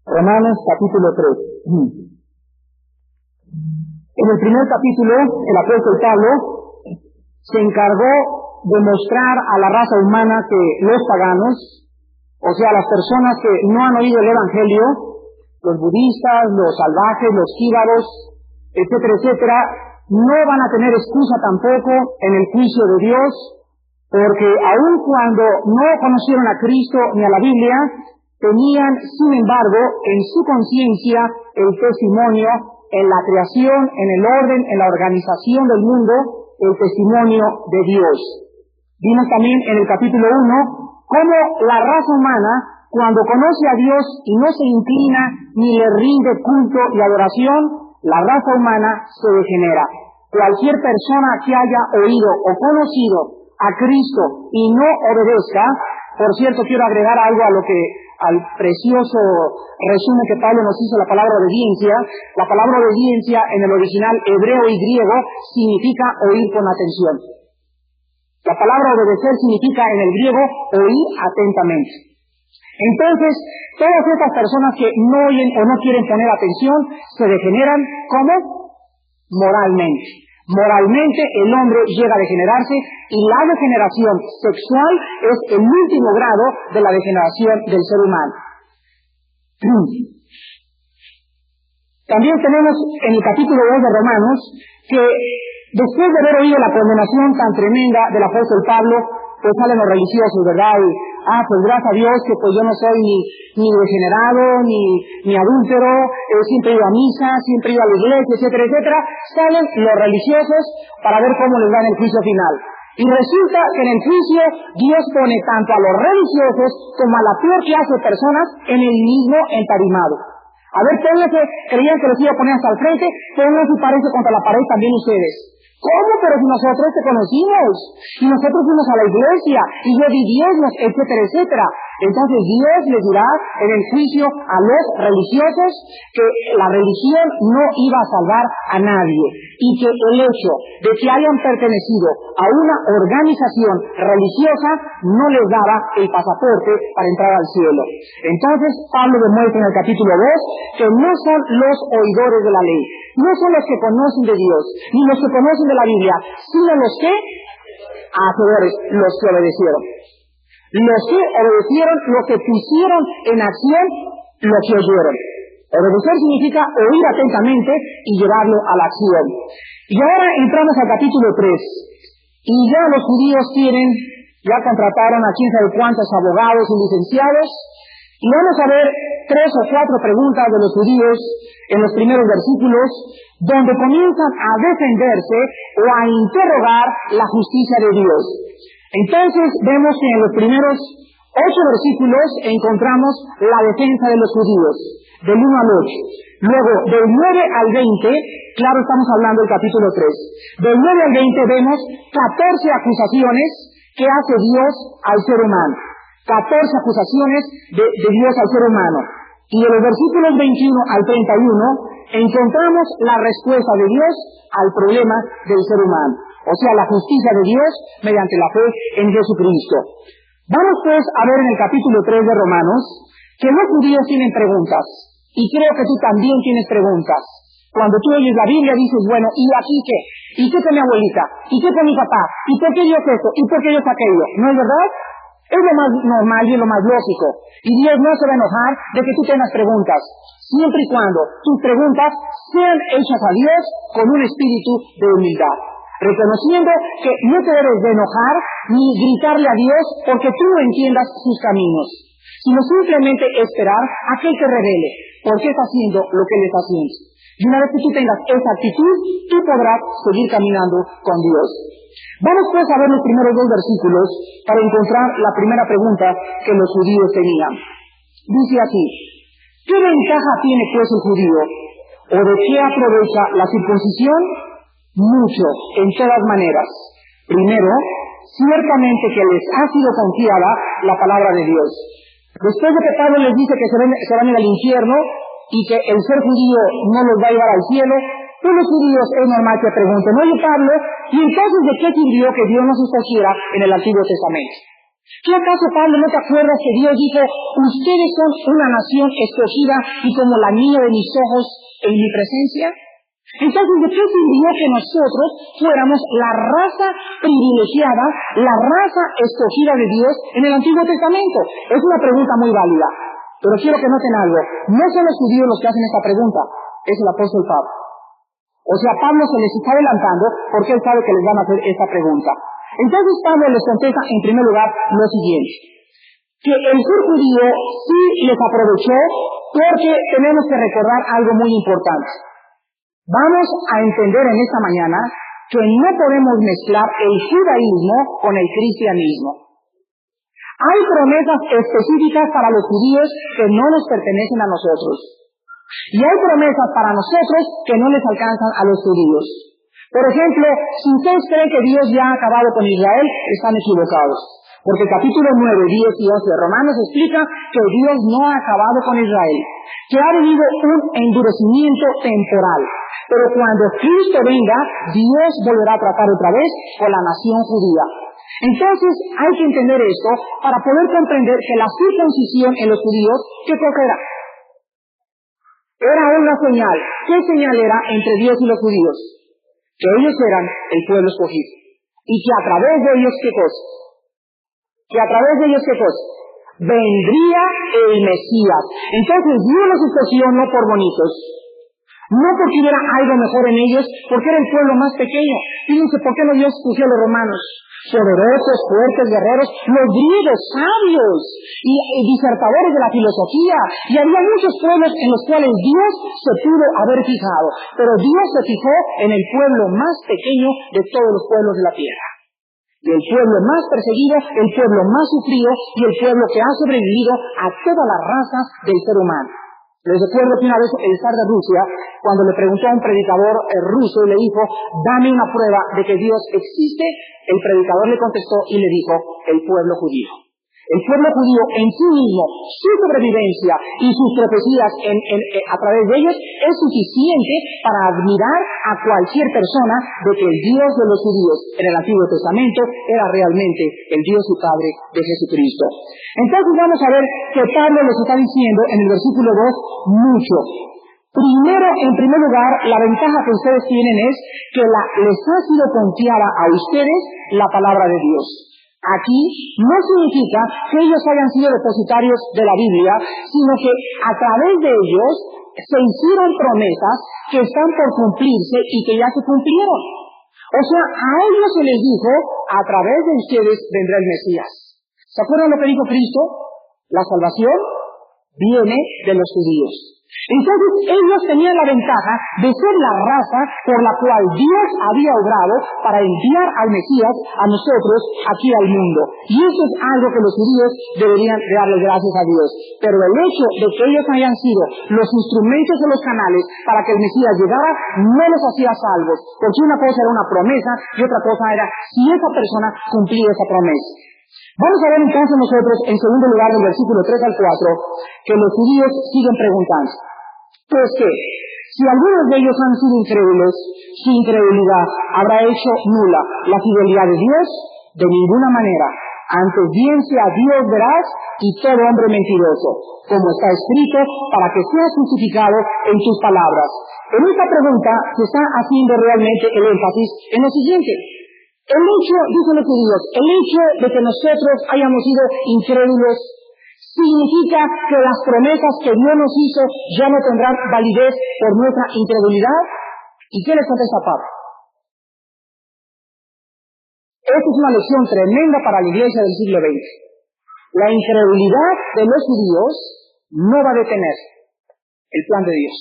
Romanos capítulo 3. En el primer capítulo, el apóstol Pablo se encargó de mostrar a la raza humana que los paganos, o sea, las personas que no han oído el Evangelio, los budistas, los salvajes, los jíbaros, etcétera, etcétera, no van a tener excusa tampoco en el juicio de Dios, porque aun cuando no conocieron a Cristo ni a la Biblia, tenían, sin embargo, en su conciencia el testimonio en la creación, en el orden, en la organización del mundo, el testimonio de Dios. Vimos también en el capítulo 1 cómo la raza humana, cuando conoce a Dios y no se inclina ni le rinde culto y adoración, la raza humana se degenera. Cualquier persona que haya oído o conocido a Cristo y no obedezca, por cierto, quiero agregar algo a lo que, al precioso resumen que Pablo nos hizo, la palabra obediencia. La palabra obediencia en el original hebreo y griego significa oír con atención. La palabra obedecer significa en el griego oír atentamente. Entonces, todas estas personas que no oyen o no quieren poner atención, se degeneran, ¿cómo? Moralmente. Moralmente el hombre llega a degenerarse y la degeneración sexual es el último grado de la degeneración del ser humano. También tenemos en el capítulo 2 de Romanos que después de haber oído la condenación tan tremenda del apóstol Pablo, pues salen los religiosos, ¿verdad? Y, pues gracias a Dios que pues yo no soy ni degenerado, ni adúltero, siempre he ido a misa, siempre he ido a la iglesia, etcétera, etcétera. Salen los religiosos para ver cómo les va en el juicio final. Y resulta que en el juicio Dios pone tanto a los religiosos como a la peor clase de personas en el mismo entarimado. A ver, pónganse, creían que los iba a poner hasta el frente, pónganse y párense contra la pared también ustedes. ¿Cómo? Pero si nosotros te conocimos, y nosotros fuimos a la iglesia, y yo di diezmos, etcétera, etcétera. Entonces Dios les dirá en el juicio a los religiosos que la religión no iba a salvar a nadie, y que el hecho de que hayan pertenecido a una organización religiosa no les daba el pasaporte para entrar al cielo. Entonces Pablo demuestra en el capítulo 2 que no son los oidores de la ley, no son los que conocen de Dios, ni los que conocen de la Biblia, sino los que hacedores, los que obedecieron. Los que obedecieron, los que pusieron en acción lo que oyeron. Obedecer significa oír atentamente y llevarlo a la acción. Y ahora entramos al capítulo 3. Y ya los judíos ya contrataron a quién sabe cuántos abogados y licenciados. Y vamos a ver 3 o 4 preguntas de los judíos en los primeros versículos, donde comienzan a defenderse o a interrogar la justicia de Dios. Entonces vemos que en los primeros 8 versículos encontramos la defensa de los judíos, del 1 al 8. Luego, del 9 al 20, claro, estamos hablando del capítulo 3. Del 9 al 20 vemos 14 acusaciones que hace Dios al ser humano. 14 acusaciones de Dios al ser humano. Y de los versículos 21 al 31 encontramos la respuesta de Dios al problema del ser humano. O sea, la justicia de Dios mediante la fe en Jesucristo. Vamos pues a ver en el capítulo 3 de Romanos que los judíos tienen preguntas. Y creo que tú también tienes preguntas. Cuando tú oyes la Biblia dices, bueno, ¿y aquí qué? ¿Y qué con mi abuelita? ¿Y qué con mi papá? ¿Y por qué Dios esto? ¿Y por qué Dios aquello? ¿No es verdad? Es lo más normal y es lo más lógico. Y Dios no se va a enojar de que tú tengas preguntas, siempre y cuando tus preguntas sean hechas a Dios con un espíritu de humildad, reconociendo que no te debes de enojar ni gritarle a Dios porque tú no entiendas sus caminos, sino simplemente esperar a que Él te revele por qué está haciendo lo que Él está haciendo. Y una vez que tú tengas esa actitud, tú podrás seguir caminando con Dios. Vamos pues a ver los primeros 2 versículos para encontrar la primera pregunta que los judíos tenían. Dice así: ¿qué ventaja tiene pues el judío? ¿O de qué aprovecha la circuncisión? Mucho, en todas maneras. Primero, ciertamente que les ha sido confiada la palabra de Dios. Después de que Pablo les dice que se van a ir al infierno y que el ser judío no los va a llevar al cielo, pues los judíos es normal que pregunten, oye Pablo, ¿y entonces de qué sirvió que Dios nos escogiera en el Antiguo Testamento? ¿Qué acaso, Pablo, no te acuerdas que Dios dijo, ustedes son una nación escogida y como la niña de mis ojos en mi presencia? Entonces, ¿de qué sirvió que nosotros fuéramos la raza privilegiada, la raza escogida de Dios en el Antiguo Testamento? Es una pregunta muy válida, pero quiero que noten algo. No son los judíos los que hacen esta pregunta, es el apóstol Pablo. O sea, Pablo se les está adelantando porque él sabe que les van a hacer esta pregunta. Entonces Pablo les contesta en primer lugar lo siguiente, que el ser judío sí les aprovechó porque tenemos que recordar algo muy importante. Vamos a entender en esta mañana que no podemos mezclar el judaísmo con el cristianismo. Hay promesas específicas para los judíos que no nos pertenecen a nosotros. Y hay promesas para nosotros que no les alcanzan a los judíos. Por ejemplo, si ustedes creen que Dios ya ha acabado con Israel, están equivocados. Porque el capítulo 9, 10 y 11 de Romanos explica que Dios no ha acabado con Israel, que ha venido un endurecimiento temporal. Pero cuando Cristo venga, Dios volverá a tratar otra vez con la nación judía. Entonces hay que entender esto para poder comprender que la circuncisión en los judíos, ¿qué cosa era? Era una señal. ¿Qué señal era entre Dios y los judíos? Que ellos eran el pueblo escogido. Y que a través de ellos, ¿qué cosa? Que a través de ellos, ¿qué cosa? Vendría el Mesías. Entonces Dios los escogió no por bonitos, no porque hubiera algo mejor en ellos, porque era el pueblo más pequeño. Fíjense, ¿por qué no Dios escogió a los romanos? Poderosos, fuertes, guerreros, los griegos, sabios y disertadores de la filosofía. Y había muchos pueblos en los cuales Dios se pudo haber fijado. Pero Dios se fijó en el pueblo más pequeño de todos los pueblos de la tierra. Y el pueblo más perseguido, el pueblo más sufrido y el pueblo que ha sobrevivido a todas las razas del ser humano. Les recuerdo que una vez el zar de Rusia, cuando le preguntó a un predicador ruso y le dijo, dame una prueba de que Dios existe, el predicador le contestó y le dijo, el pueblo judío. El pueblo judío en sí mismo, su sobrevivencia y sus profecías a través de ellos es suficiente para admirar a cualquier persona de que el Dios de los judíos en el Antiguo Testamento era realmente el Dios y Padre de Jesucristo. Entonces vamos a ver que Pablo les está diciendo en el versículo 2 mucho. Primero, en primer lugar, la ventaja que ustedes tienen es que les ha sido confiada a ustedes la palabra de Dios. Aquí no significa que ellos hayan sido depositarios de la Biblia, sino que a través de ellos se hicieron promesas que están por cumplirse y que ya se cumplieron. O sea, a ellos se les dijo, a través de ustedes vendrá el Mesías. ¿Se acuerdan lo que dijo Cristo? La salvación viene de los judíos. Entonces ellos tenían la ventaja de ser la raza por la cual Dios había obrado para enviar al Mesías a nosotros aquí al mundo. Y eso es algo que los judíos deberían darle gracias a Dios. Pero el hecho de que ellos hayan sido los instrumentos o los canales para que el Mesías llegara, no los hacía salvos. Porque una cosa era una promesa y otra cosa era si esa persona cumplía esa promesa. Vamos a ver entonces nosotros, en segundo lugar, del versículo 3 al 4, que los judíos siguen preguntando. Pues que, si algunos de ellos han sido incrédulos, su incredulidad habrá hecho nula la fidelidad de Dios. De ninguna manera. Antes bien sea Dios veraz y todo hombre mentiroso, como está escrito, para que seas justificado en tus palabras. En esta pregunta se está haciendo realmente el énfasis en lo siguiente. El hecho, dicen los judíos, el hecho de que nosotros hayamos sido incrédulos significa que las promesas que Dios nos hizo ya no tendrán validez por nuestra incredulidad. ¿Y qué les contesta Pablo? Esta es una lección tremenda para la iglesia del siglo XX. La incredulidad de los judíos no va a detener el plan de Dios.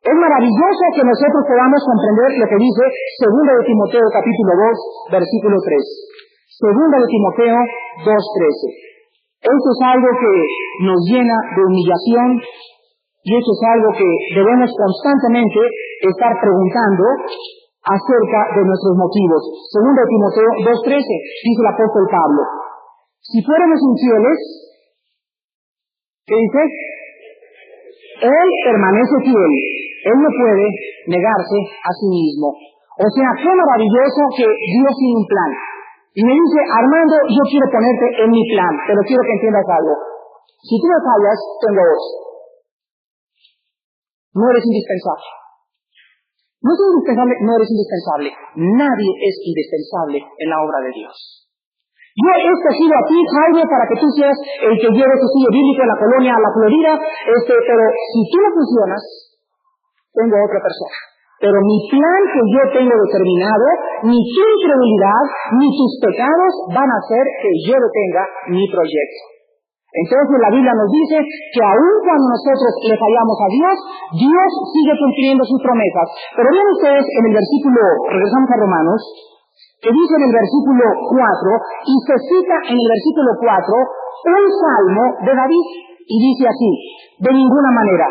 Es maravilloso que nosotros podamos comprender lo que dice 2 de Timoteo capítulo 2, versículo 3. 2 de Timoteo 2:13. Esto es algo que nos llena de humillación y esto es algo que debemos constantemente estar preguntando acerca de nuestros motivos. 2 de Timoteo 2:13, dice el apóstol Pablo. Si fuéramos infieles, ¿qué dice? Él permanece fiel. Él no puede negarse a sí mismo. O sea, qué maravilloso que Dios tiene un plan. Y me dice, Armando, yo quiero ponerte en mi plan, pero quiero que entiendas algo. Si tú me fallas, tengo dos. No eres indispensable. No es indispensable, no eres indispensable. Nadie es indispensable en la obra de Dios. Yo he escogido a ti, Jaime, para que tú seas el que lleve tu estudio bíblico en la colonia, a la Florida, pero si tú no funcionas, tengo otra persona. Pero mi plan que yo tengo determinado, ni tu incredulidad, ni tus pecados van a hacer que yo detenga mi proyecto. Entonces la Biblia nos dice que aun cuando nosotros le fallamos a Dios, Dios sigue cumpliendo sus promesas. Pero vean ustedes en el versículo, regresamos a Romanos, que dice en el versículo 4, y se cita en el versículo 4 un salmo de David, y dice así, de ninguna manera,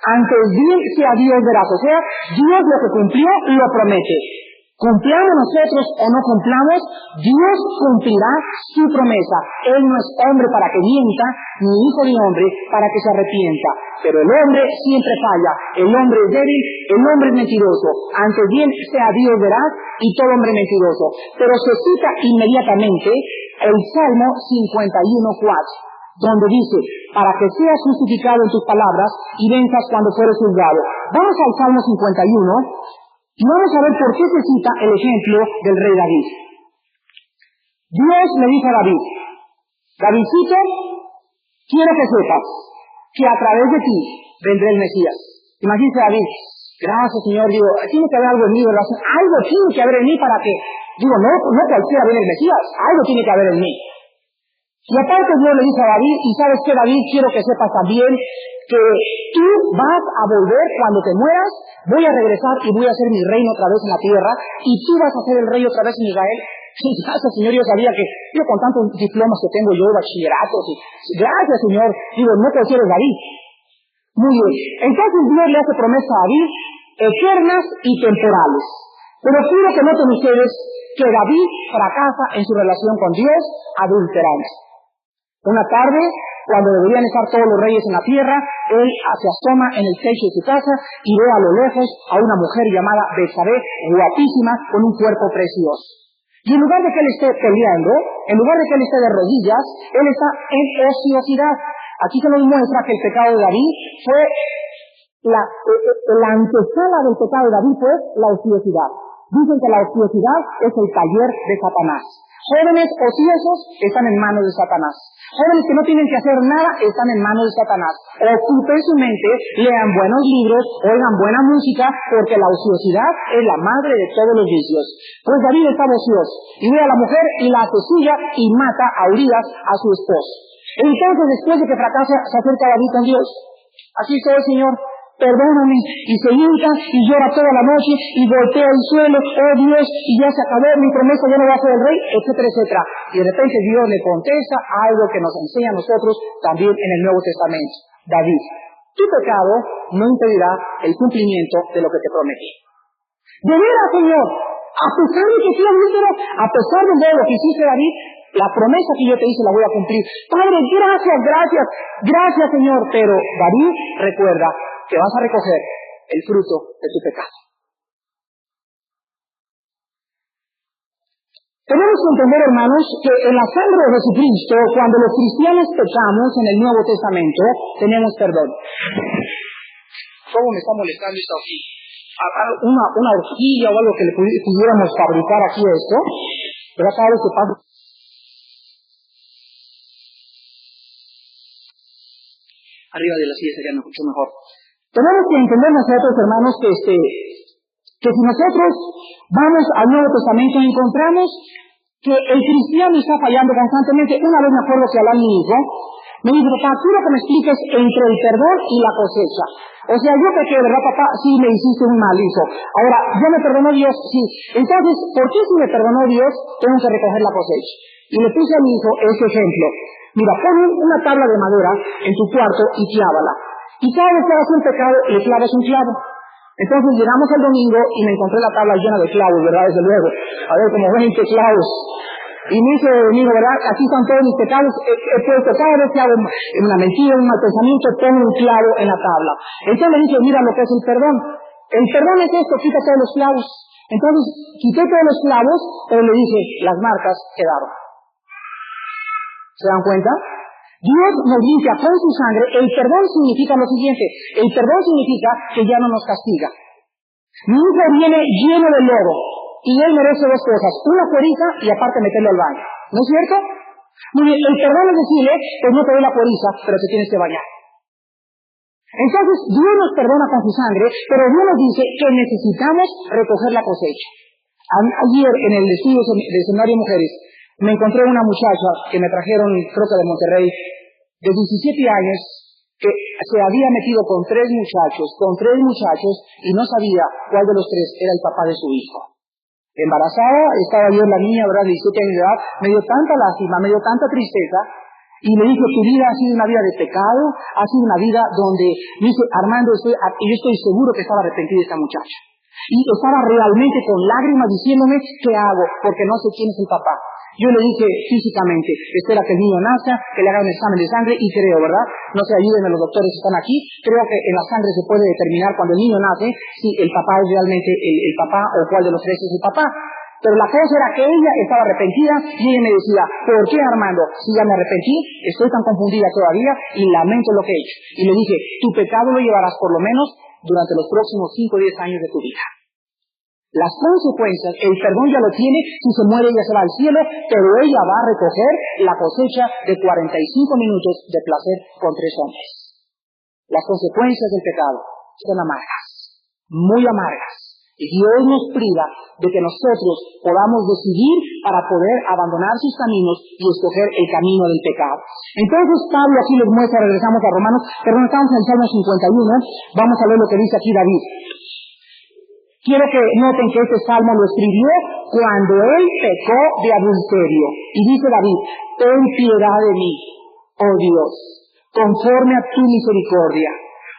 antes bien sea Dios veraz, o sea, Dios lo que cumplió, lo promete. Cumplamos nosotros o no cumplamos, Dios cumplirá su promesa. Él no es hombre para que mienta, ni hijo de hombre para que se arrepienta. Pero el hombre siempre falla, el hombre es débil, el hombre es mentiroso. Antes bien sea Dios veraz y todo hombre mentiroso. Pero se cita inmediatamente el Salmo 51:4, donde dice, para que seas justificado en tus palabras y venzas cuando fueres juzgado. Vamos al Salmo 51. Y vamos a ver por qué se cita el ejemplo del rey David. Dios le dijo a David, Davidcito, quiero que sepas que a través de ti vendrá el Mesías. Imagínate David, gracias Señor, digo, tiene que haber algo en mí, ¿verdad? Algo tiene que haber en mí para que, digo, no cualquiera viene el Mesías, algo tiene que haber en mí. Y aparte Dios le dice a David, y sabes que David, quiero que sepas también que tú vas a volver cuando te mueras, voy a regresar y voy a hacer mi reino otra vez en la tierra, y tú vas a ser el rey otra vez en Israel. Gracias Señor, yo sabía que, yo con tantos diplomas que tengo yo, bachilleratos, gracias Señor, digo, no te quieres David. Muy bien, entonces Dios le hace promesa a David, eternas y temporales. Pero quiero que noten ustedes que David fracasa en su relación con Dios adulterando. Una tarde, cuando deberían estar todos los reyes en la tierra, él se asoma en el techo de su casa y ve a lo lejos a una mujer llamada Betsabé, guapísima, con un cuerpo precioso. Y en lugar de que él esté peleando, en lugar de que él esté de rodillas, él está en ociosidad. Aquí se nos muestra que el pecado de David fue, la antesala del pecado de David fue la ociosidad. Dicen que la ociosidad es el taller de Satanás. Jóvenes ociosos están en manos de Satanás. Jóvenes que no tienen que hacer nada están en manos de Satanás. Ocupen su mente, lean buenos libros, oigan buena música, porque la ociosidad es la madre de todos los vicios. Pues David estaba ocioso, y ve a la mujer y la hace suya y mata a Urías, a su esposo. Entonces, después de que fracasa, se acerca a David con Dios. Aquí estoy, Señor, perdóname, y se hinca y llora toda la noche y golpea el suelo, oh Dios, y ya se acabó, mi promesa ya no va a ser el rey, etcétera, etcétera. Y de repente Dios le contesta algo que nos enseña a nosotros también en el Nuevo Testamento. David, tu pecado no impedirá el cumplimiento de lo que te prometí. De veras, Señor, a pesar de que seas mísero, a pesar de lo que hiciste, David, la promesa que yo te hice la voy a cumplir. Padre, gracias, Señor. Pero David, recuerda que vas a recoger el fruto de tu pecado. Tenemos que entender, hermanos, que en la sangre de Jesucristo, cuando los cristianos pecamos en el Nuevo Testamento, tenemos perdón. ¿Cómo me está molestando esto aquí? Una horquilla o algo que le pudiéramos fabricar aquí a esto, pero cada vez que pasa... Arriba de la silla sería mucho mejor. Tenemos que entender nosotros, hermanos, que si nosotros vamos al Nuevo Testamento encontramos que el cristiano está fallando constantemente. Una vez me acuerdo que Alan, mi hijo, me dijo, papá, quiero que me expliques entre el perdón y la cosecha. O sea, yo pequé, ¿verdad, papá? Sí, me hiciste un mal hijo. Ahora, ¿ya me perdonó Dios? Sí. Entonces, ¿por qué si me perdonó Dios tengo que recoger la cosecha? Y le puse a mi hijo ese ejemplo. Mira, pon una tabla de madera en tu cuarto y clávala. Y cada vez que hagas un pecado, le clavas un clavo. Entonces llegamos el domingo y me encontré la tabla llena de clavos, ¿verdad? Desde luego. A ver, como 20 clavos. Y me dice, ¿verdad? Aquí están todos mis pecados. He puesto cada vez que hago una mentira, un mal pensamiento, pongo un clavo en la tabla. Entonces le dice, mira lo que es el perdón. El perdón es esto, quita todos los clavos. Entonces, quité todos los clavos, pero le dije, las marcas quedaron. ¿Se dan cuenta? Dios nos limpia con su sangre. El perdón significa lo siguiente. El perdón significa que ya no nos castiga. Mi hijo viene lleno de lodo y él merece dos cosas. Una cueriza y aparte meterlo al baño. ¿No es cierto? Muy bien, el perdón es decirle, pues no te doy la cueriza, pero te tienes que bañar. Entonces, Dios nos perdona con su sangre, pero Dios nos dice que necesitamos recoger la cosecha. Ayer en el estudio de Seminario de Mujeres, me encontré una muchacha que me trajeron, creo que de Monterrey, de 17 años, que se había metido con tres muchachos, y no sabía cuál de los tres era el papá de su hijo. Embarazada, estaba yo la niña, ¿verdad?, de 17 años de edad, me dio tanta lástima, me dio tanta tristeza, y me dijo, tu vida ha sido una vida de pecado, ha sido una vida donde, me dice, Armando, yo estoy seguro que estaba arrepentida esta muchacha. Y estaba realmente con lágrimas diciéndome, ¿qué hago? Porque no sé quién es el papá. Yo le dije físicamente, espera que el niño nazca, que le haga un examen de sangre, y creo, ¿verdad? No se ayuden a los doctores que están aquí, creo que en la sangre se puede determinar cuando el niño nace si el papá es realmente el papá o cuál de los tres es el papá. Pero la cosa era que ella estaba arrepentida y ella me decía, ¿por qué, Armando? Si ya me arrepentí, estoy tan confundida todavía y lamento lo que he hecho. Y le dije, tu pecado lo llevarás por lo menos durante los próximos 5 o 10 años de tu vida. Las consecuencias, el perdón ya lo tiene, si se muere ella se va al cielo, pero ella va a recoger la cosecha de 45 minutos de placer con 3 hombres. Las consecuencias del pecado son amargas, muy amargas. Y Dios nos priva de que nosotros podamos decidir para poder abandonar sus caminos y escoger el camino del pecado. Entonces Pablo aquí les muestra, regresamos a Romanos, perdón, estamos en el Salmo 51, vamos a ver lo que dice aquí David. Quiero que noten que este salmo lo escribió cuando él pecó de adulterio. Y dice David, ten piedad de mí, oh Dios, conforme a tu misericordia,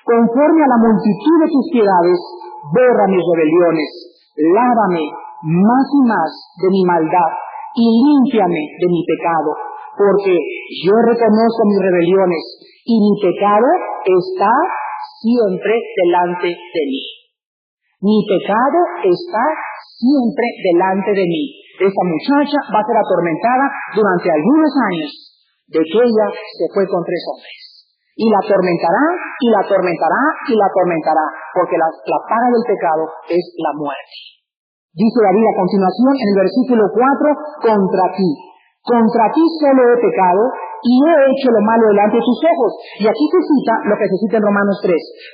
conforme a la multitud de tus piedades, borra mis rebeliones, lávame más y más de mi maldad y límpiame de mi pecado, porque yo reconozco mis rebeliones y mi pecado está siempre delante de mí. Mi pecado está siempre delante de mí. Esta muchacha va a ser atormentada durante algunos años de que ella se fue con 3 hombres. Y la atormentará, y la atormentará, y la atormentará, porque la paga del pecado es la muerte. Dice David a continuación en el versículo 4, contra ti solo he pecado, y he hecho lo malo delante de tus ojos. Y aquí se cita lo que se cita en Romanos 3,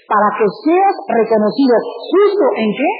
para que seas reconocido justo ¿en qué?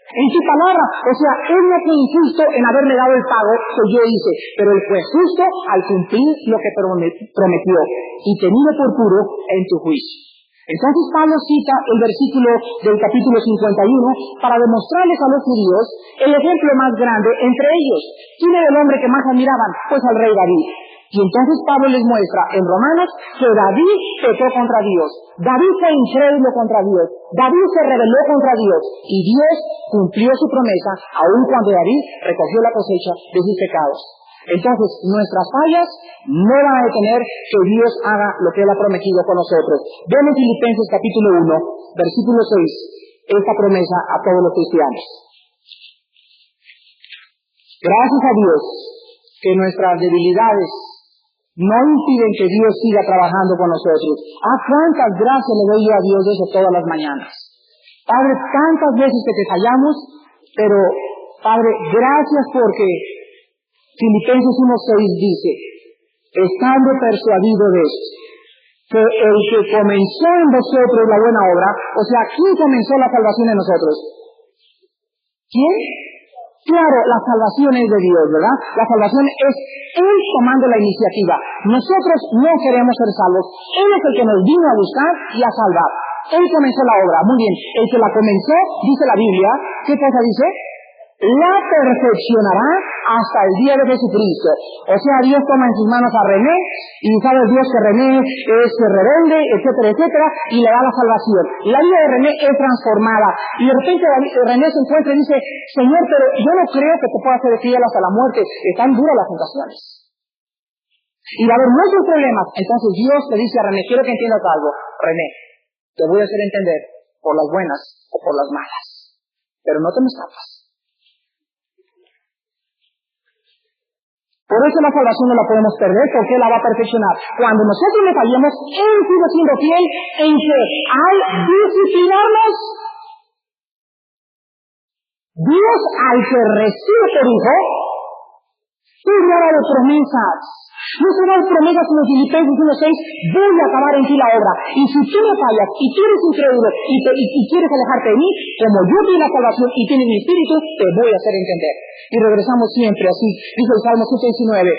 En su palabra. O sea, él no fue injusto en haberme dado el pago que yo hice, pero él fue justo al cumplir lo que prometió y tenido por puro en tu juicio. Entonces Pablo cita el versículo del capítulo 51 para demostrarles a los judíos el ejemplo más grande entre ellos. ¿Quién era el hombre que más admiraban? Pues al rey David. Y entonces Pablo les muestra en Romanos que David pecó contra Dios. David fue incrédulo contra Dios. David se rebeló contra Dios. Y Dios cumplió su promesa aun cuando David recogió la cosecha de sus pecados. Entonces, nuestras fallas no van a detener que Dios haga lo que Él ha prometido con nosotros. Ven en Filipenses capítulo 1, versículo 6, esta promesa a todos los cristianos. Gracias a Dios que nuestras debilidades no impiden que Dios siga trabajando con nosotros. Cuántas gracias le doy yo a Dios de eso todas las mañanas. Padre, tantas veces que te fallamos, pero Padre, gracias porque Filipenses 1:6 dice, estando persuadido de esto, que el que comenzó en vosotros la buena obra, o sea, ¿quién comenzó la salvación en nosotros? ¿Quién? Claro, la salvación es de Dios, ¿verdad? La salvación es Él tomando la iniciativa. Nosotros no queremos ser salvos. Él es el que nos vino a buscar y a salvar. Él comenzó la obra. Muy bien. El que la comenzó, dice la Biblia, ¿qué cosa dice? La perfeccionará hasta el día de Jesucristo. O sea, Dios toma en sus manos a René, y sabe Dios que René es rebelde, etcétera, etcétera, y le da la salvación. La vida de René es transformada, y de repente René se encuentra y dice, Señor, pero yo no creo que te pueda hacer fiel hasta la muerte, están duras las tentaciones. Y va a haber muchos problemas. Entonces Dios le dice a René, quiero que entiendas algo, René, te voy a hacer entender por las buenas o por las malas, pero no te me escapas. Por eso la salvación no la podemos perder, porque Él la va a perfeccionar. Cuando nosotros le fallemos, Él sigue siendo fiel en que al disciplinarnos, Dios al que recibe por hijo, Él ha dado promesas. No se dan promesas en los Filipenses 1:6, voy a acabar en ti la obra. Y si tú me fallas, y tú eres incrédulo, y quieres alejarte de mí, como yo tengo la salvación y tienes mi espíritu, te voy a hacer entender. Y regresamos siempre así, dice el Salmo 119.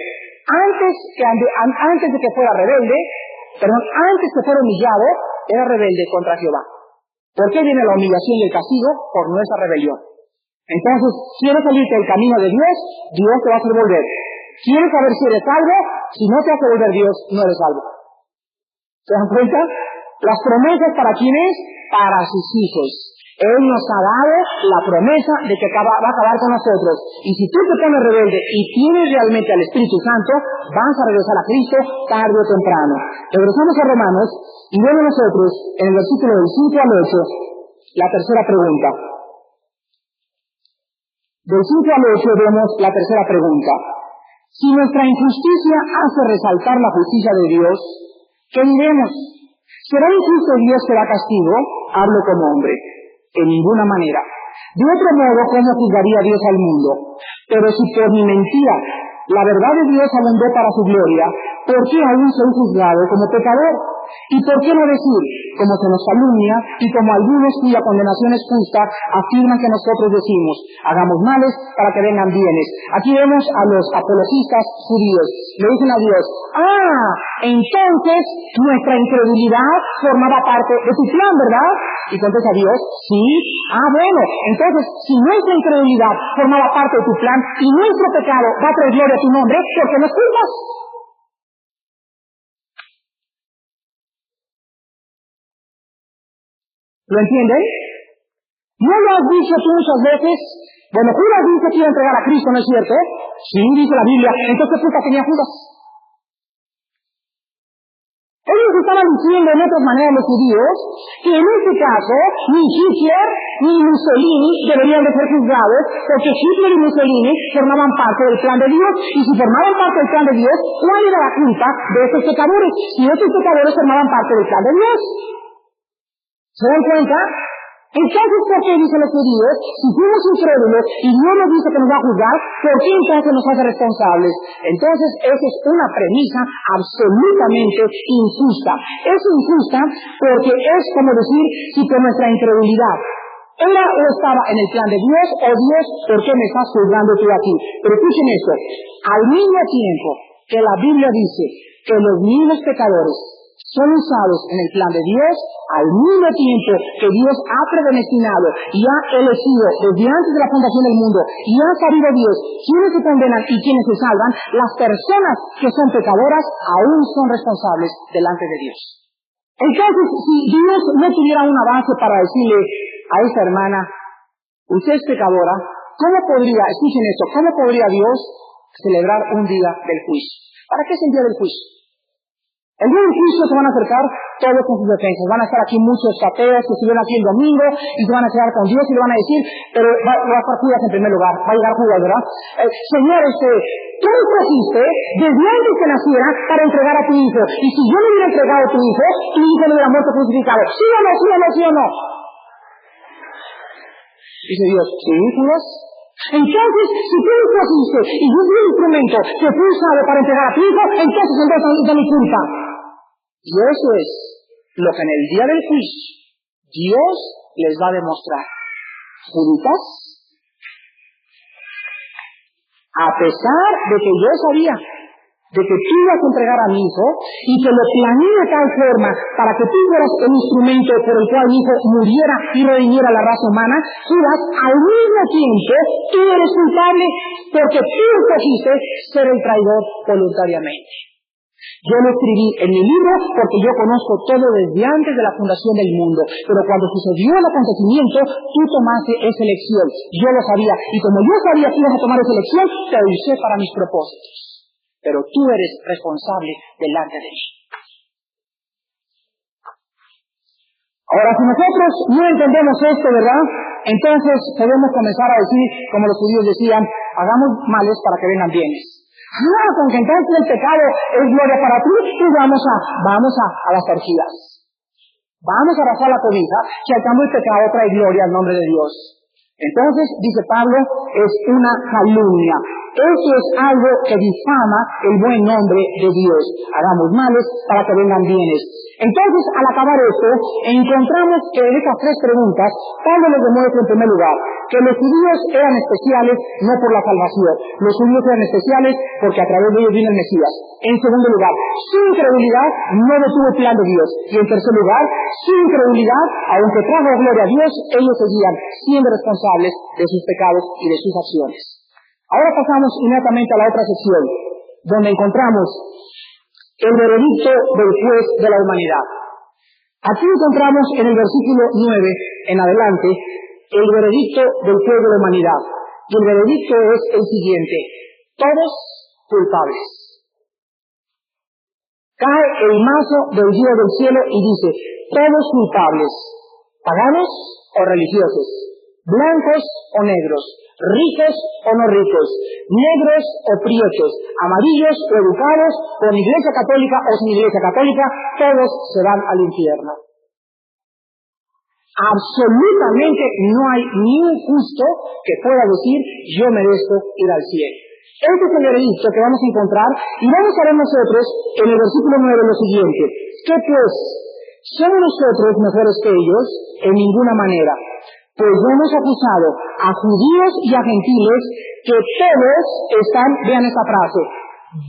Antes de que fuera rebelde, antes que fuera humillado, era rebelde contra Jehová. ¿Por qué viene la humillación y el castigo? Por nuestra rebelión. Entonces, ¿quieres salirte del camino de Dios? Dios te va a hacer volver. ¿Quieres saber si eres salvo? Si no te hace volver Dios, no eres salvo. ¿Se dan cuenta? Las promesas, ¿para quién es? Para sus hijos. Él nos ha dado la promesa de que va a acabar con nosotros. Y si tú te pones rebelde y tienes realmente al Espíritu Santo, vas a regresar a Cristo tarde o temprano. Regresamos a Romanos y vemos nosotros en el versículo del 5 al 8 la tercera pregunta. Del 5 al 8 vemos la tercera pregunta. Si nuestra injusticia hace resaltar la justicia de Dios, ¿qué diremos? ¿Será injusto Dios que da castigo? Hablo como hombre. En ninguna manera. De otro modo, ¿cómo juzgaría Dios al mundo? Pero si por mi mentira la verdad de Dios abundó para su gloria, ¿por qué aún soy juzgado como pecador? ¿Y por qué no decir, como se nos calumnia, y como algunos cuya condenación es justa, afirman que nosotros decimos, hagamos males para que vengan bienes? Aquí vemos a los apologistas judíos. Le dicen a Dios, entonces nuestra incredulidad formaba parte de tu plan, ¿verdad? Y contesta Dios, sí. Bueno, entonces si nuestra incredulidad formaba parte de tu plan y nuestro pecado va a traer gloria a tu nombre, ¿por qué nos culpas? ¿Lo entienden? ¿No lo has dicho tú muchas veces? Bueno, Judas dice que iba a entregar a Cristo, ¿no es cierto? Sí, dice la Biblia. Entonces, ¿qué culpa tenía Judas? Ellos estaban diciendo en otras maneras los judíos que en este caso ni Hitler ni Mussolini deberían de ser juzgados porque Hitler y Mussolini formaban parte del plan de Dios, y si formaban parte del plan de Dios, ¿cuál era la culpa de estos pecadores? Si estos pecadores formaban parte del plan de Dios. ¿Se dan cuenta? Entonces, ¿por qué dicen los judíos? Si fuimos incrédulos y Dios nos dice que nos va a juzgar, ¿por qué entonces nos hace responsables? Entonces, esa es una premisa absolutamente injusta. Es injusta porque es como decir, si por nuestra incredulidad era o estaba en el plan de Dios, o Dios, ¿por qué me estás juzgando tú aquí? Pero escuchen esto, al mismo tiempo que la Biblia dice que los mismos pecadores son usados en el plan de Dios, al mismo tiempo que Dios ha predestinado y ha elegido desde antes de la fundación del mundo, y ha sabido Dios quiénes se condenan y quiénes se salvan, las personas que son pecadoras aún son responsables delante de Dios. Entonces, si Dios no tuviera una base para decirle a esta hermana, usted es pecadora, ¿cómo podría, escuchen esto, cómo podría Dios celebrar un día del juicio? ¿Para qué es el día del juicio? El día del juicio se van a acercar todos con sus defensas. Van a estar aquí muchos ateos que estuvieron aquí el domingo y se van a quedar con Dios y le van a decir, pero va a estar Judas en primer lugar, va a llegar Judas, ¿verdad? Señor, tú me trajiste desde antes que naciera para entregar a tu hijo. Y si yo no hubiera entregado a tu hijo no hubiera muerto crucificado. ¿Sí o no, sí o no, sí o no? Dice Dios, ¿sí, Judas? Entonces, si tú me trajiste y yo fui el instrumento que fui usado para entregar a tu hijo, entonces es de mi culpa. Y eso es lo que en el día del juicio Dios les va a demostrar. Juditas, a pesar de que yo sabía de que tú ibas a entregar a mi hijo y que lo planeé de tal forma para que tú fueras el instrumento por el cual mi hijo muriera y redimiera a la raza humana, Judas, al mismo tiempo tú eres culpable porque tú escogiste ser el traidor voluntariamente. Yo lo escribí en mi libro porque yo conozco todo desde antes de la fundación del mundo. Pero cuando sucedió el acontecimiento, tú tomaste esa elección. Yo lo sabía. Y como yo sabía que ibas a tomar esa elección, te usé para mis propósitos. Pero tú eres responsable delante de mí. Ahora, si nosotros no entendemos esto, ¿verdad? Entonces podemos comenzar a decir, como los judíos decían, hagamos males para que vengan bienes. Con que entonces el pecado es gloria para ti, y vamos a las orgías. Vamos a abrazar la cobija, que al cambio el pecado trae gloria al nombre de Dios. Entonces, dice Pablo, es una calumnia. Eso es algo que difama el buen nombre de Dios. Hagamos males para que vengan bienes. Entonces, al acabar esto, encontramos que en estas tres preguntas, Pablo nos demuestra en primer lugar que los judíos eran especiales no por la salvación. Los judíos eran especiales porque a través de ellos vino el Mesías. En segundo lugar, su incredulidad no detuvo el plan de Dios. Y en tercer lugar, su incredulidad, aunque trajo gloria a Dios, ellos seguían siendo responsables de sus pecados y de sus acciones. Ahora pasamos inmediatamente a la otra sección, donde encontramos el veredicto del juez de la humanidad. Aquí encontramos en el versículo 9 en adelante el veredicto del juez de la humanidad. Y el veredicto es el siguiente: todos culpables. Cae el mazo del Dios del cielo y dice: todos culpables, paganos o religiosos, blancos o negros, ricos o no ricos, negros o prietos, amarillos o educados, con iglesia católica o sin iglesia católica, todos se van al infierno. Absolutamente no hay ni un justo que pueda decir: yo merezco ir al cielo. Este es el veredicto que vamos a encontrar, y vamos a ver nosotros en el versículo 9 lo siguiente: ¿qué pues? ¿Son nosotros mejores que ellos? En ninguna manera. Pues hemos acusado a judíos y a gentiles que todos están, vean esta frase,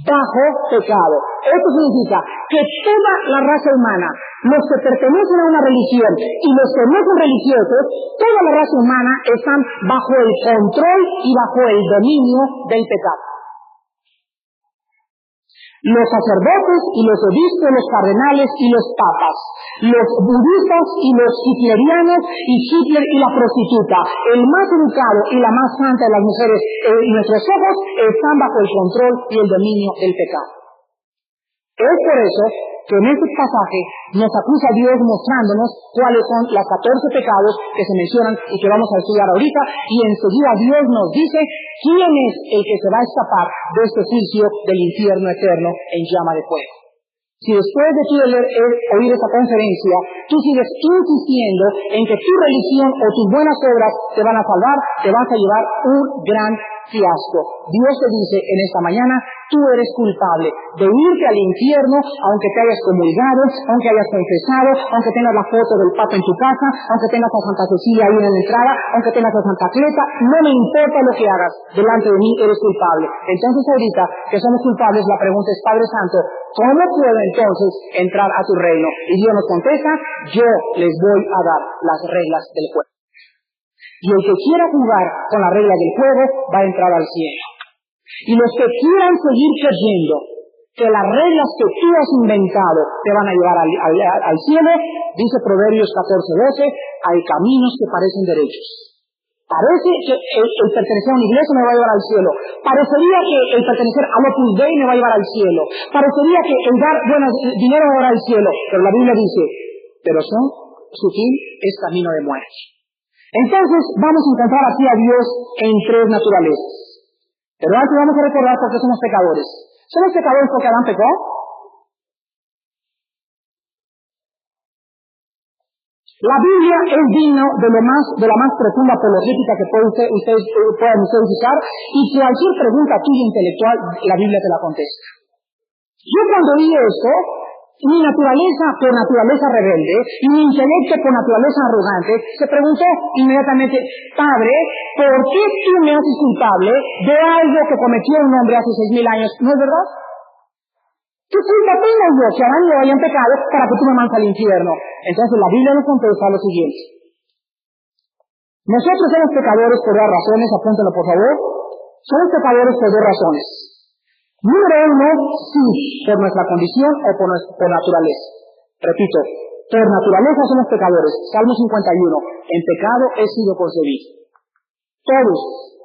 bajo pecado. Esto significa que toda la raza humana, los que pertenecen a una religión y los que no son religiosos, toda la raza humana están bajo el control y bajo el dominio del pecado. Los sacerdotes y los obispos, los cardenales y los papas, los budistas y los hitlerianos y Hitler y la prostituta, el más educado y la más santa de las mujeres en nuestros ojos, están bajo el control y el dominio del pecado. Es por eso que en este pasaje nos acusa Dios mostrándonos cuáles son los 14 pecados que se mencionan y que vamos a estudiar ahorita, y enseguida Dios nos dice quién es el que se va a escapar de este juicio del infierno eterno en llama de fuego. Si después de tú oír esta conferencia, tú sigues insistiendo en que tu religión o tus buenas obras te van a salvar, te vas a llevar un gran fiasco. Dios te dice en esta mañana: tú eres culpable de irte al infierno, aunque te hayas comulgado, aunque hayas confesado, aunque tengas la foto del Papa en tu casa, aunque tengas a Santa Cecilia ahí en la entrada, aunque tengas a Santa Cleta, no me importa lo que hagas, delante de mí eres culpable. Entonces ahorita que somos culpables, la pregunta es: Padre Santo, ¿cómo puedo entonces entrar a tu reino? Y Dios nos contesta: yo les voy a dar las reglas del juego. Y el que quiera jugar con las reglas del juego va a entrar al cielo. Y los que quieran seguir creyendo que las reglas que tú has inventado te van a llevar al cielo, dice Proverbios 14:12, hay caminos que parecen derechos. Parece que el pertenecer a una iglesia me va a llevar al cielo. Parecería que el pertenecer al Opus Dei me va a llevar al cielo. Parecería que el dar dinero me va a llevar al cielo. Pero la Biblia dice: pero su fin es camino de muerte. Entonces vamos a encontrar aquí a Dios en tres naturalezas. Pero antes vamos a recordar por qué somos pecadores. ¿Somos pecadores porque Adán pecó? La Biblia es digna de la más profunda apologética que ustedes puedan usar, y cualquier pregunta tuya intelectual, la Biblia te la contesta. Yo cuando vi esto, mi naturaleza por naturaleza rebelde y mi intelecto por naturaleza arrogante se preguntó inmediatamente: Padre, ¿por qué tú me haces culpable de algo que cometió un hombre hace 6,000 años? ¿No es verdad? ¿Qué culpa tengo yo que Adán lo hayan pecado para que tú me mandes al infierno? Entonces la Biblia nos contesta lo siguiente: nosotros somos pecadores por dos razones, apúntalo por favor. Somos pecadores por dos razones. Número uno, sí, por nuestra condición o por naturaleza. Repito, por naturaleza somos pecadores. Salmo 51, en pecado he sido concebido. Todos,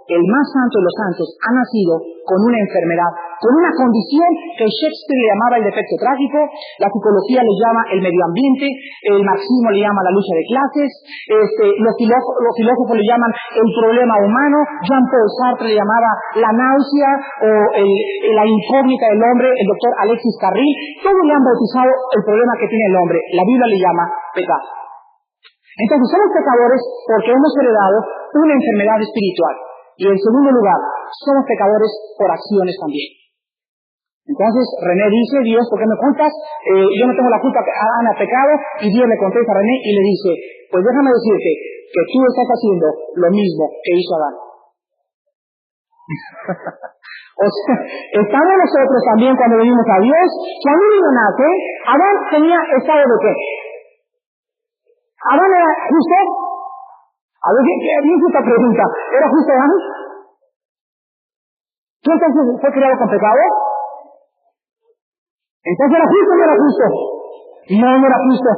el más santo de los santos, ha nacido con una enfermedad, con una condición que Shakespeare le llamaba el defecto trágico, la psicología le llama el medio ambiente, el marxismo le llama la lucha de clases, los filósofos le llaman el problema humano, Jean-Paul Sartre le llamaba la náusea o la incógnita del hombre, el doctor Alexis Carril, todos le han bautizado el problema que tiene el hombre, la Biblia le llama pecado. Entonces somos pecadores porque hemos heredado una enfermedad espiritual. Y en segundo lugar, somos pecadores por acciones también. Entonces René dice, Dios, ¿por qué me culpas? Yo no tengo la culpa, Adán ha pecado, y Dios le contesta a René y le dice, pues déjame decirte que tú estás haciendo lo mismo que hizo Adán. O sea, estamos nosotros también cuando venimos a Dios. Cuando un niño nace, Adán tenía estado de qué? ¿Adán era justo? A ver, ¿quién hizo esta pregunta? ¿Era justo Adán? ¿Tú entonces fue creado con pecado? ¿Entonces era justo o no era justo? No, no era justo.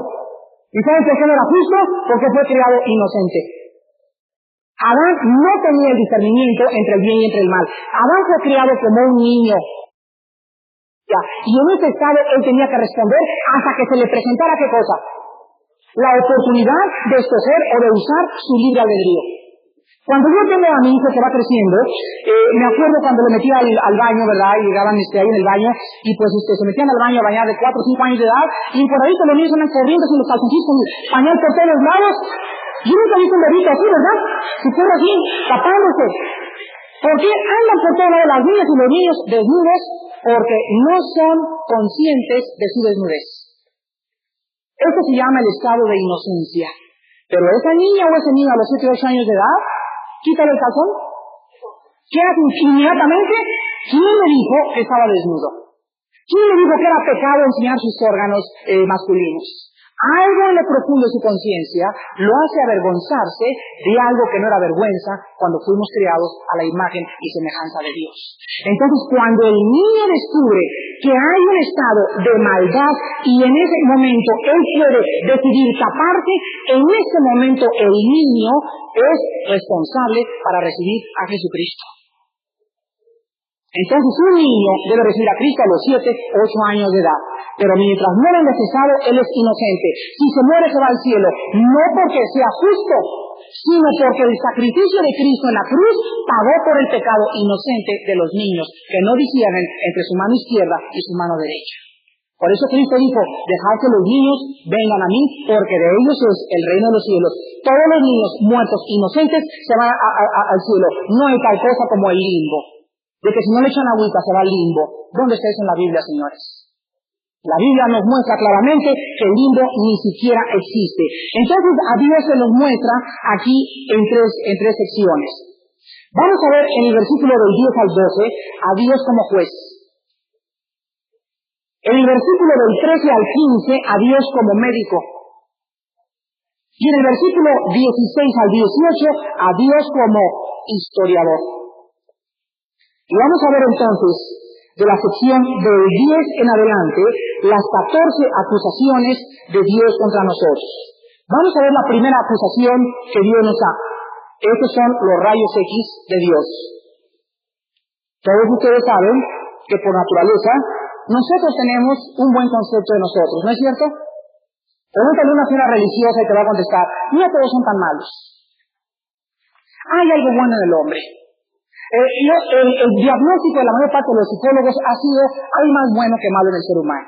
¿Y saben por qué no era justo? Porque fue creado inocente. Adán no tenía el discernimiento entre el bien y entre el mal. Adán fue criado como un niño. Ya, y en ese estado él tenía que responder hasta que se le presentara ¿qué cosa? La oportunidad de escoger o de usar su libre albedrío. Cuando yo tengo a mi hijo que va creciendo, me acuerdo cuando lo metía al baño, ¿verdad? Y llegaban ahí en el baño, y pues se metían al baño a bañar de 4 o 5 años de edad, y por ahí los niños andan corriendo sin los calzoncillos con pañal por todos lados. Yo nunca he visto un bebito así, ¿verdad? Si fuera así, tapándose. ¿Por qué andan por todos lados las niñas y los niños desnudos? Porque no son conscientes de su desnudez. Esto se llama el estado de inocencia. Pero esa niña o ese niño a los 7 o 8 años de edad, quítale el calzón. ¿Qué hace inmediatamente? ¿Quién le dijo que estaba desnudo? ¿Quién le dijo que era pecado enseñar sus órganos masculinos? Algo en lo profundo de su conciencia lo hace avergonzarse de algo que no era vergüenza cuando fuimos creados a la imagen y semejanza de Dios. Entonces, cuando el niño descubre que hay un estado de maldad y en ese momento él puede decidir taparse, en ese momento el niño es responsable para recibir a Jesucristo. Entonces un niño debe recibir a Cristo a los 7 o 8 años de edad. Pero mientras no lo necesitado, él es inocente. Si se muere, se va al cielo. No porque sea justo, sino porque el sacrificio de Cristo en la cruz pagó por el pecado inocente de los niños que no disciernen entre su mano izquierda y su mano derecha. Por eso Cristo dijo, dejad que los niños vengan a mí, porque de ellos es el reino de los cielos. Todos los niños muertos inocentes se van al cielo. No hay tal cosa como el limbo. De que si no le echan agüita se va al limbo. ¿Dónde está eso en la Biblia, señores? La Biblia nos muestra claramente que el limbo ni siquiera existe. Entonces a Dios se nos muestra aquí en tres secciones. Vamos a ver en el versículo del 10 al 12 a Dios como juez. En el versículo del 13 al 15 a Dios como médico. Y en el versículo 16 al 18 a Dios como historiador. Y vamos a ver entonces de la sección del 10 en adelante las 14 acusaciones de Dios contra nosotros. Vamos a ver la primera acusación que Dios nos da. Estos son los rayos X de Dios. Todos ustedes saben que por naturaleza nosotros tenemos un buen concepto de nosotros, ¿no es cierto? Pregúntale a una señora religiosa y te va a contestar, no todos son tan malos. Hay algo bueno en el hombre. El diagnóstico de la mayor parte de los psicólogos ha sido hay más bueno que malo en el ser humano.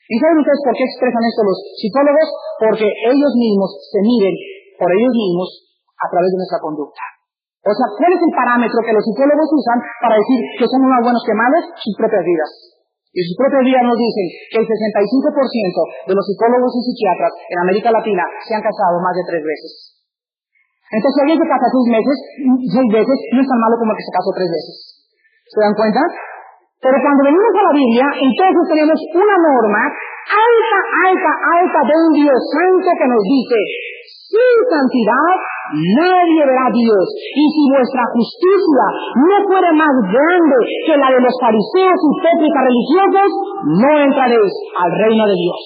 ¿Y saben ustedes por qué expresan esto los psicólogos? Porque ellos mismos se miden por ellos mismos a través de nuestra conducta. O sea, ¿cuál es el parámetro que los psicólogos usan para decir que son más buenos que malos? Sus propias vidas. Y sus propias vidas nos dicen que el 65% de los psicólogos y psiquiatras en América Latina se han casado más de 3 veces. Entonces, si alguien se casa 6 veces, no es tan malo como el que se casó 3 veces. ¿Se dan cuenta? Pero cuando venimos a la Biblia, entonces tenemos una norma alta de un Dios santo que nos dice, sin santidad nadie verá a Dios. Y si vuestra justicia no fuere más grande que la de los fariseos y hipócritas religiosos, no entraréis al reino de Dios.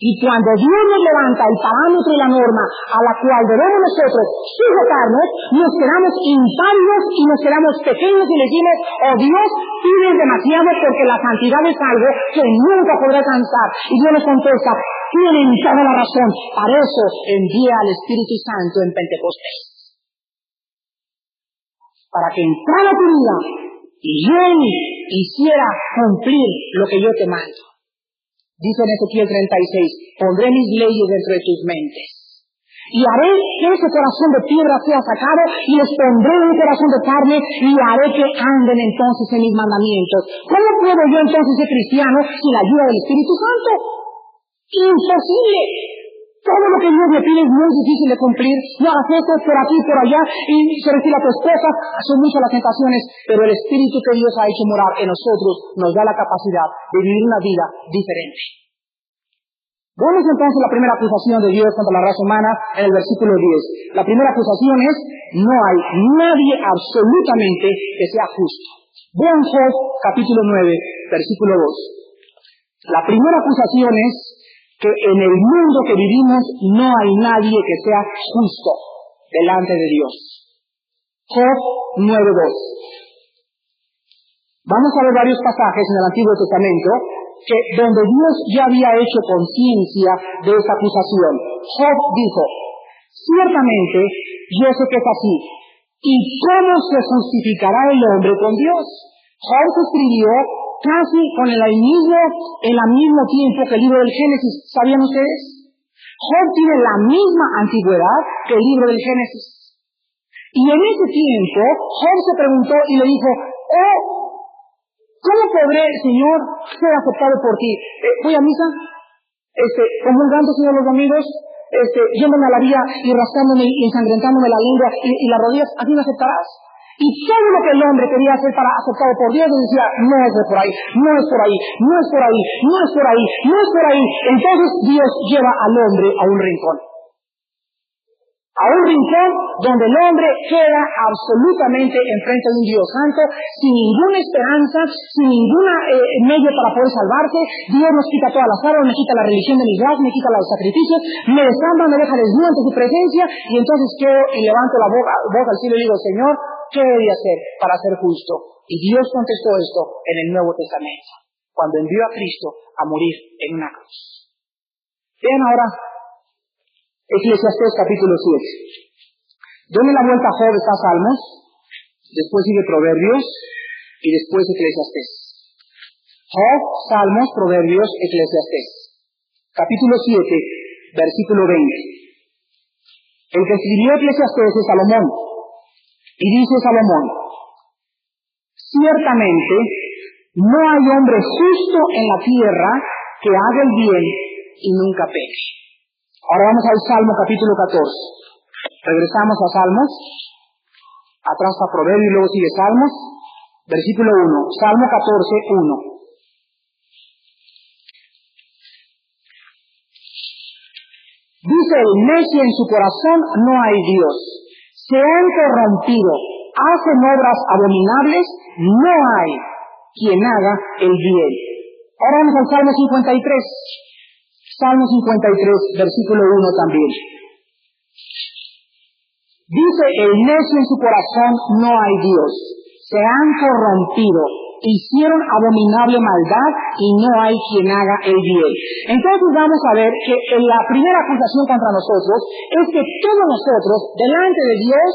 Y cuando Dios nos levanta el parámetro y la norma a la cual debemos nosotros sujetarnos, nos quedamos impávidos y nos quedamos pequeños y le decimos, oh Dios, pides demasiado porque la santidad es algo que nunca podré alcanzar. Y Dios nos contesta, tienen toda la razón, para eso envía al Espíritu Santo en Pentecostés. Para que entrara a tu vida y Él hiciera cumplir lo que yo te mando. Dice en Ezequiel 36, pondré mis leyes dentro de tus mentes. Y haré que ese corazón de piedra sea sacado y les pondré un corazón de carne y haré que anden entonces en mis mandamientos. ¿Cómo puedo yo entonces ser cristiano sin la ayuda del Espíritu Santo? Imposible. Todo lo que Dios le pide es muy difícil de cumplir. No hagas esto por aquí, por allá, y se refiere a tu esposa. Son muchas las tentaciones, pero el Espíritu que Dios ha hecho morar en nosotros nos da la capacidad de vivir una vida diferente. Vemos entonces la primera acusación de Dios contra la raza humana en el versículo 10. La primera acusación es, no hay nadie absolutamente que sea justo. Vean Job capítulo 9, versículo 2. La primera acusación es que en el mundo que vivimos no hay nadie que sea justo delante de Dios. Job 9:2. Vamos a ver varios pasajes en el Antiguo Testamento que donde Dios ya había hecho conciencia de esta acusación. Job dijo, ciertamente yo sé que es así. ¿Y cómo se justificará el hombre con Dios? Job escribió casi con el mismo tiempo que el libro del Génesis. ¿Sabían ustedes? Job tiene la misma antigüedad que el libro del Génesis. Y en ese tiempo, Job se preguntó y le dijo, ¿cómo podré, Señor, ser aceptado por ti? Voy a misa, comulgando, Señor, los domingos, yéndome a la vía y rascándome y ensangrentándome la lengua y las rodillas, ¿así me aceptarás? Y todo lo que el hombre quería hacer para aceptado por Dios, decía, no es por ahí, no es por ahí, no es por ahí, no es por ahí, no es por ahí. Entonces Dios lleva al hombre a un rincón. A un rincón donde el hombre queda absolutamente enfrente de un Dios santo, sin ninguna esperanza, sin ningún medio para poder salvarse. Dios nos quita todas las armas, me quita la religión de mis brazos, me quita los sacrificios, me desamba, me deja desnudo ante su presencia, y entonces quedo y levanto la voz al cielo y digo, Señor, ¿qué debí hacer para ser justo? Y Dios contestó esto en el Nuevo Testamento, cuando envió a Cristo a morir en una cruz. Vean ahora Eclesiastés capítulo 7. Denle la vuelta a Job, está Salmos, después sigue Proverbios y después Eclesiastés. Job, Salmos, Proverbios, Eclesiastés. Capítulo 7, versículo 20. El que escribió Eclesiastés es Salomón. Y dice Salomón, ciertamente no hay hombre justo en la tierra que haga el bien y nunca peque. Ahora vamos al Salmo capítulo 14. Regresamos a Salmos, atrás a Proverbios y luego sigue Salmos, versículo 1, Salmo 14, 1. Dice el necio en su corazón, no hay Dios. Se han corrompido, hacen obras abominables, no hay quien haga el bien. Ahora vamos al Salmo 53. Salmo 53, versículo 1 también. Dice, el necio en su corazón no hay Dios. Se han corrompido, hicieron abominable maldad y no hay quien haga el bien. Entonces vamos a ver que la primera acusación contra nosotros es que todos nosotros, delante de Dios,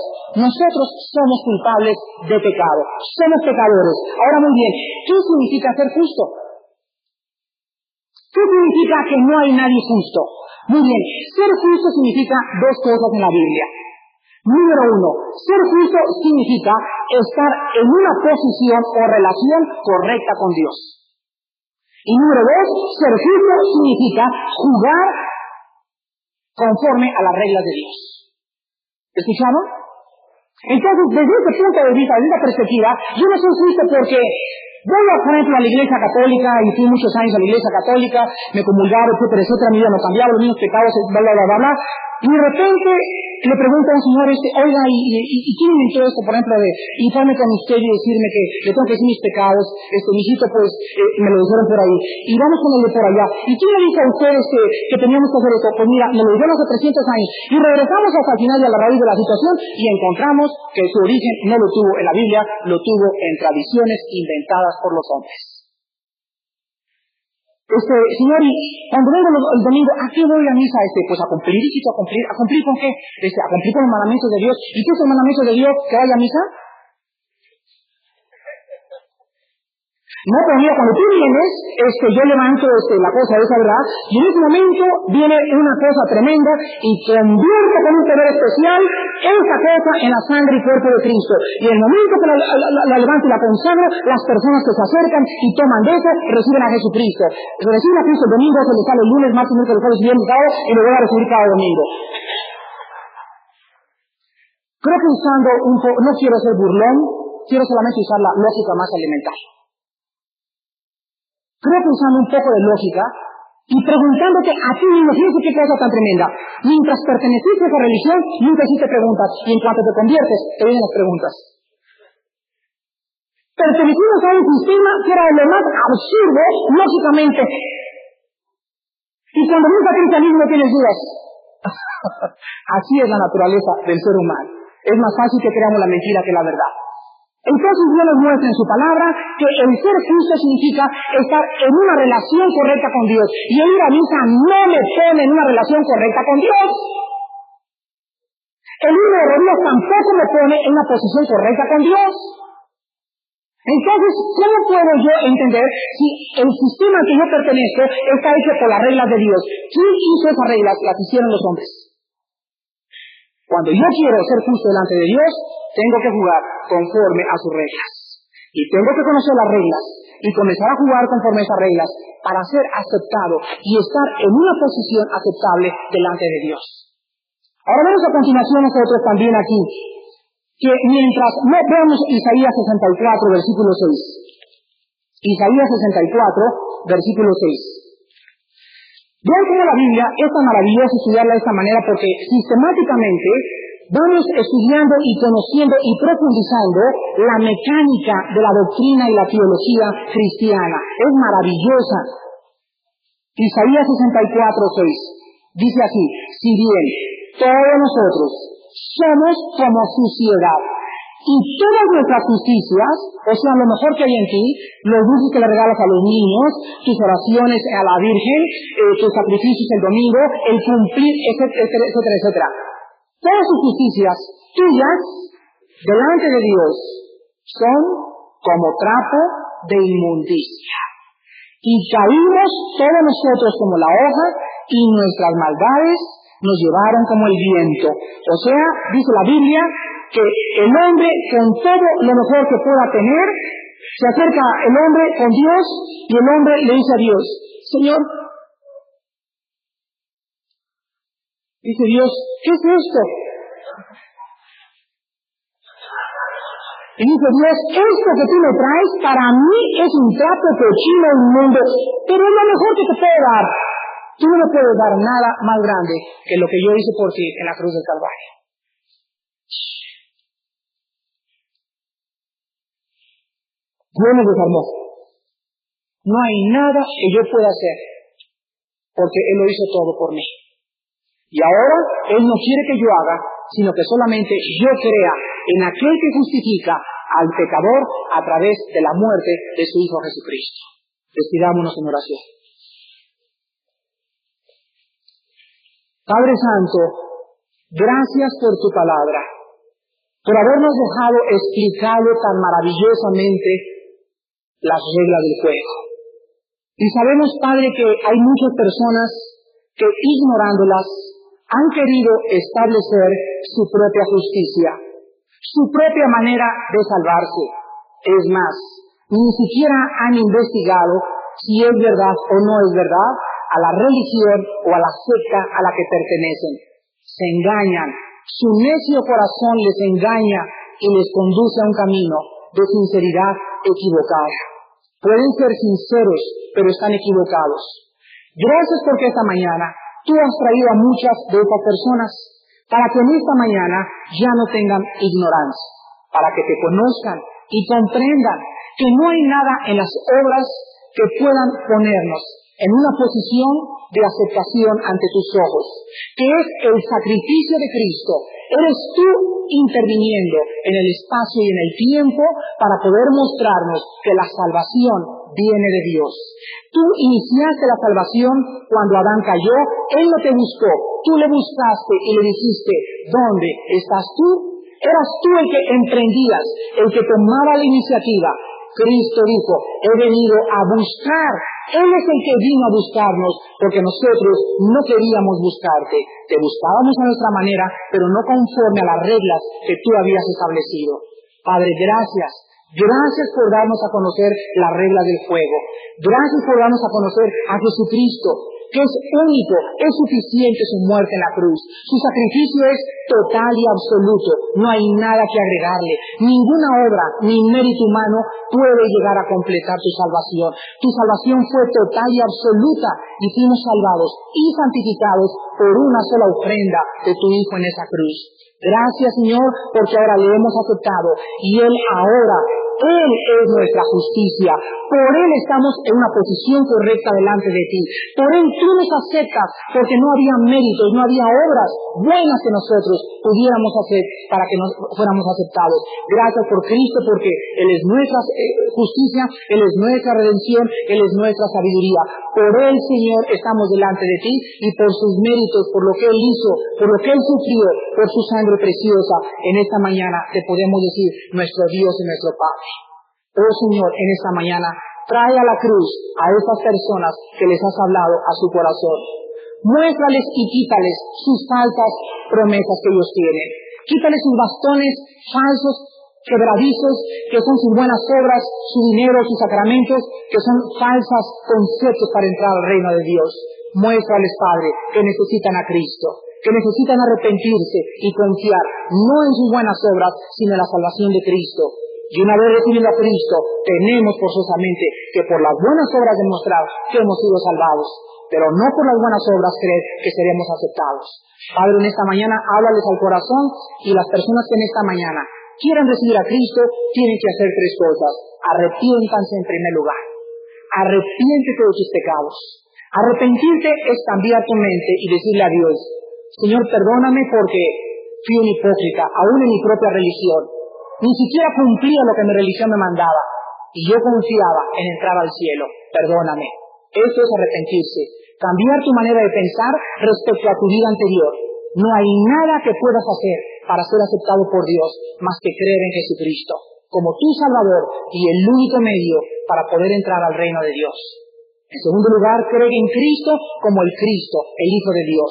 nosotros somos culpables de pecado. Somos pecadores. Ahora muy bien, ¿qué significa ser justo? ¿Qué significa que no hay nadie justo? Muy bien, ser justo significa dos cosas en la Biblia. Número 1, ser justo significa estar en una posición o relación correcta con Dios. Y número 2, ser justo significa jugar conforme a las reglas de Dios. ¿Escucharon? Entonces, desde este punto de vista, desde esta perspectiva, yo no soy justo porque voy, por ejemplo, a la Iglesia Católica y fui muchos años a la Iglesia Católica, me comulgaba, etcétera, etcétera, mi vida no cambiaba, los mismos pecados, bla, bla, bla, bla, bla. Y de repente le pregunta a un señor, oiga, ¿y quién inventó esto, por ejemplo, de irme con usted y decirme que le tengo que decir mis pecados? Mijito, pues, me lo dijeron por ahí. Y vamos con el de por allá. ¿Y quién le dijo a ustedes que teníamos que hacer esto? Pues mira, me lo dijeron hace 300 años. Y regresamos hasta el final y a la raíz de la situación y encontramos que su origen no lo tuvo en la Biblia, lo tuvo en tradiciones inventadas por los hombres. Señor, y cuando vengo el domingo, ¿a qué voy a misa? Pues a cumplir, hijito, a cumplir. ¿A cumplir con qué? A cumplir con los mandamientos de Dios. ¿Y qué es el mandamiento de Dios? ¿Que vaya a misa? No, pero mira, cuando tú vienes, yo levanto la cosa esa, ¿verdad? Y en ese momento viene una cosa tremenda y convierte con un poder especial esa cosa en la sangre y cuerpo de Cristo. Y en el momento que la levanto y la consagro, las personas que se acercan y toman de eso, reciben a Jesucristo. Reciben a Cristo el domingo, se les sale el lunes, martes, miércoles, jueves, viernes, sábado, y lo voy a recibir cada domingo. Creo que usando no quiero ser burlón, quiero solamente usar la lógica más elemental. Creo que usando un poco de lógica y preguntándote a ti mismo, fíjate qué cosa tan tremenda. Mientras perteneciste a esa religión, nunca hiciste preguntas, y en cuanto te conviertes, te vienen las preguntas. Pertenecimos a un sistema que era lo más absurdo, lógicamente. Y cuando ves a cristianismo tienes dudas. Así es la naturaleza del ser humano. Es más fácil que creamos la mentira que la verdad. Entonces Dios nos muestra en su palabra que el ser justo significa estar en una relación correcta con Dios. Y el ir a misa no me pone en una relación correcta con Dios. El ir de rodillas tampoco me pone en una posición correcta con Dios. Entonces, ¿cómo puedo yo entender si el sistema al que yo pertenezco está hecho por las reglas de Dios? ¿Quién hizo esas reglas? Las hicieron los hombres. Cuando yo quiero ser justo delante de Dios, tengo que jugar conforme a sus reglas. Y tengo que conocer las reglas y comenzar a jugar conforme a esas reglas para ser aceptado y estar en una posición aceptable delante de Dios. Ahora vemos a continuación nosotros también aquí, que mientras no veamos Isaías 64, versículo 6. Isaías 64, versículo 6. Vean cómo la Biblia es tan maravillosa estudiarla de esta manera porque sistemáticamente vamos estudiando y conociendo y profundizando la mecánica de la doctrina y la teología cristiana. Es maravillosa. Isaías 64, 6. Dice así: si bien todos nosotros somos como suciedad y todas nuestras justicias, o sea, lo mejor que hay en ti, los dulces que le regalas a los niños, tus oraciones a la Virgen, tus sacrificios el domingo, el cumplir, etcétera, etcétera, etcétera. Todas sus justicias tuyas, delante de Dios, son como trapo de inmundicia. Y caímos todos nosotros como la hoja, y nuestras maldades nos llevaron como el viento. O sea, dice la Biblia, que el hombre, con todo lo mejor que pueda tener, se acerca el hombre con Dios, y el hombre le dice a Dios: Señor, dice Dios, ¿qué es esto? Y dice Dios: esto que tú me traes para mí es un trapo cochino inmundo, pero es lo mejor que te puedo dar. Tú no me puedes dar nada más grande que lo que yo hice por ti en la cruz del Calvario. Dios me desarmó. No hay nada que yo pueda hacer, porque Él lo hizo todo por mí. Y ahora Él no quiere que yo haga, sino que solamente yo crea en aquel que justifica al pecador a través de la muerte de su Hijo Jesucristo. Despidámonos en oración. Padre Santo, gracias por tu palabra, por habernos dejado explicado tan maravillosamente las reglas del juego. Y sabemos, Padre, que hay muchas personas que, ignorándolas, han querido establecer su propia justicia, su propia manera de salvarse. Es más, ni siquiera han investigado si es verdad o no es verdad a la religión o a la secta a la que pertenecen. Se engañan, su necio corazón les engaña y les conduce a un camino de sinceridad equivocada. Pueden ser sinceros, pero están equivocados. Gracias porque esta mañana Tú has traído a muchas de estas personas para que en esta mañana ya no tengan ignorancia, para que te conozcan y comprendan que no hay nada en las obras que puedan ponernos en una posición de aceptación ante tus ojos, que es el sacrificio de Cristo. Eres tú interviniendo en el espacio y en el tiempo para poder mostrarnos que la salvación viene de Dios. Tú iniciaste la salvación cuando Adán cayó, Él no te buscó, tú le buscaste y le dijiste, ¿dónde estás tú? Eras tú el que emprendías, el que tomaba la iniciativa. Cristo dijo, he venido a buscar. Él es el que vino a buscarnos, porque nosotros no queríamos buscarte. Te buscábamos a nuestra manera, pero no conforme a las reglas que tú habías establecido. Padre, gracias. Gracias por darnos a conocer las reglas del juego. Gracias por darnos a conocer a Jesucristo, que es único, es suficiente su muerte en la cruz. Su sacrificio es total y absoluto. No hay nada que agregarle. Ninguna obra ni mérito humano puede llegar a completar tu salvación. Tu salvación fue total y absoluta y fuimos salvados y santificados por una sola ofrenda de tu Hijo en esa cruz. Gracias, Señor, porque ahora le hemos aceptado y Él es nuestra justicia. Por Él estamos en una posición correcta delante de ti. Por Él tú nos aceptas, porque no había méritos, no había obras buenas que nosotros pudiéramos hacer para que nos fuéramos aceptados. Gracias por Cristo, porque Él es nuestra justicia, Él es nuestra redención, Él es nuestra sabiduría. Por Él, Señor, estamos delante de ti y por sus méritos, por lo que Él hizo, por lo que Él sufrió, por su sangre preciosa, en esta mañana te podemos decir nuestro Dios y nuestro Padre. Oh Señor, en esta mañana trae a la cruz a estas personas que les has hablado a su corazón. Muéstrales y quítales sus falsas promesas que ellos tienen. Quítales sus bastones falsos, quebradizos, que son sus buenas obras, su dinero, sus sacramentos, que son falsos conceptos para entrar al reino de Dios. Muéstrales, Padre, que necesitan a Cristo, que necesitan arrepentirse y confiar no en sus buenas obras, sino en la salvación de Cristo. Y una vez recibido a Cristo, tenemos forzosamente que por las buenas obras demostrar que hemos sido salvados, pero no por las buenas obras creer que seremos aceptados. Padre, en esta mañana háblales al corazón, y las personas que en esta mañana quieran recibir a Cristo tienen que hacer tres cosas. Arrepiéntanse en primer lugar. Arrepiéntete de tus pecados. Arrepentirte es cambiar tu mente y decirle a Dios, Señor, perdóname porque fui un hipócrita, aún en mi propia religión. Ni siquiera cumplía lo que mi religión me mandaba. Y yo confiaba en entrar al cielo. Perdóname. Eso es arrepentirse. Cambiar tu manera de pensar respecto a tu vida anterior. No hay nada que puedas hacer para ser aceptado por Dios más que creer en Jesucristo como tu Salvador y el único medio para poder entrar al reino de Dios. En segundo lugar, creer en Cristo como el Cristo, el Hijo de Dios.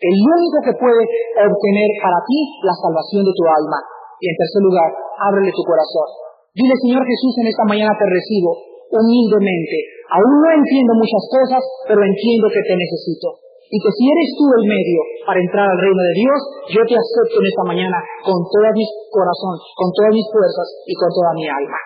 El único que puede obtener para ti la salvación de tu alma. Y en tercer lugar, ábrele tu corazón. Dile, Señor Jesús, en esta mañana te recibo humildemente. Aún no entiendo muchas cosas, pero entiendo que te necesito. Y que si eres tú el medio para entrar al reino de Dios, yo te acepto en esta mañana con todo mi corazón, con todas mis fuerzas y con toda mi alma.